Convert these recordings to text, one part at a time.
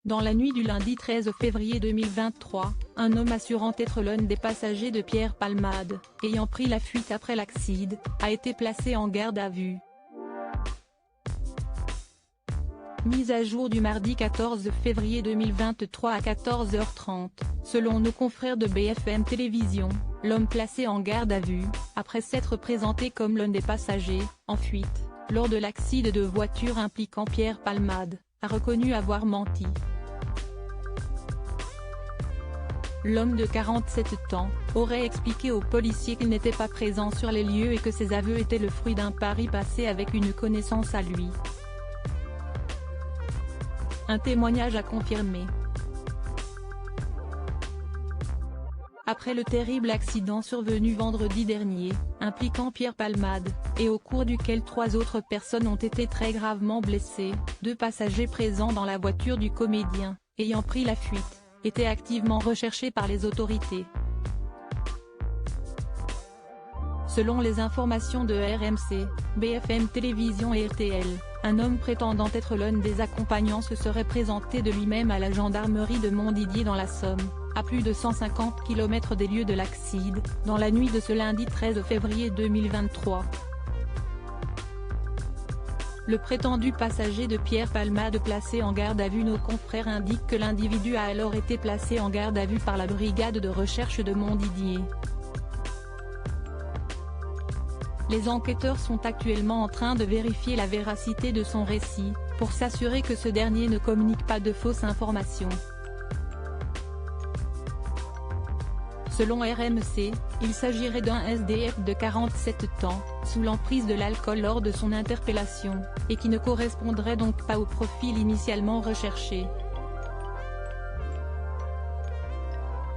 Dans la nuit du lundi 13 février 2023, un homme assurant être l'un des passagers de Pierre Palmade, ayant pris la fuite après l'accident, a été placé en garde à vue. Mise à jour du mardi 14 février 2023 à 14h30, selon nos confrères de BFM Télévision, l'homme placé en garde à vue, après s'être présenté comme l'un des passagers, en fuite, lors de l'accident de voiture impliquant Pierre Palmade, a reconnu avoir menti. L'homme de 47 ans, aurait expliqué aux policiers qu'il n'était pas présent sur les lieux et que ses aveux étaient le fruit d'un pari passé avec une connaissance à lui. Un témoignage a confirmé. Après le terrible accident survenu vendredi dernier, impliquant Pierre Palmade, et au cours duquel 3 autres personnes ont été très gravement blessées, 2 passagers présents dans la voiture du comédien, ayant pris la fuite, étaient activement recherchés par les autorités. Selon les informations de RMC, BFM Télévision et RTL, un homme prétendant être l'un des accompagnants se serait présenté de lui-même à la gendarmerie de Montdidier dans la Somme, à plus de 150 km des lieux de l'accident, dans la nuit de ce lundi 13 février 2023. Le prétendu passager de Pierre Palmade placé en garde à vue. Nos confrères indiquent que l'individu a alors été placé en garde à vue par la brigade de recherche de Montdidier. Les enquêteurs sont actuellement en train de vérifier la véracité de son récit, pour s'assurer que ce dernier ne communique pas de fausses informations. Selon RMC, il s'agirait d'un SDF de 47 ans, sous l'emprise de l'alcool lors de son interpellation, et qui ne correspondrait donc pas au profil initialement recherché.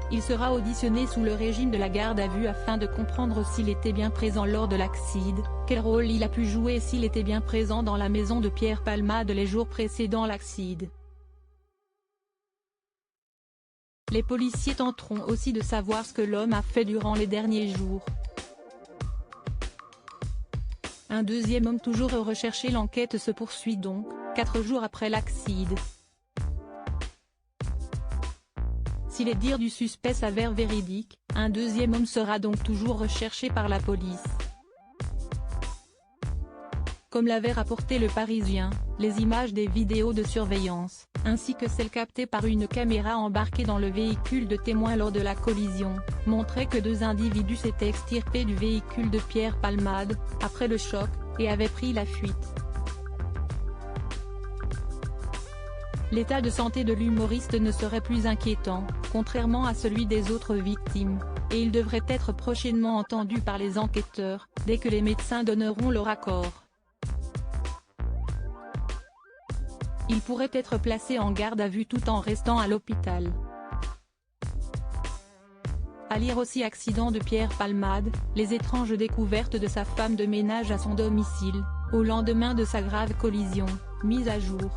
Il sera auditionné sous le régime de la garde à vue afin de comprendre s'il était bien présent lors de l'accident, quel rôle il a pu jouer et s'il était bien présent dans la maison de Pierre Palmade les jours précédant l'accident. Les policiers tenteront aussi de savoir ce que l'homme a fait durant les derniers jours. Un deuxième homme toujours recherché. L'enquête se poursuit donc, 4 jours après l'accident. Si les dires du suspect s'avèrent véridiques, un deuxième homme sera donc toujours recherché par la police. Comme l'avait rapporté Le Parisien, les images des vidéos de surveillance, ainsi que celles captées par une caméra embarquée dans le véhicule de témoin lors de la collision, montraient que 2 individus s'étaient extirpés du véhicule de Pierre Palmade, après le choc, et avaient pris la fuite. L'état de santé de l'humoriste ne serait plus inquiétant, contrairement à celui des autres victimes, et il devrait être prochainement entendu par les enquêteurs, dès que les médecins donneront leur accord. Il pourrait être placé en garde à vue tout en restant à l'hôpital. À lire aussi accident de Pierre Palmade, les étranges découvertes de sa femme de ménage à son domicile, au lendemain de sa grave collision, mise à jour.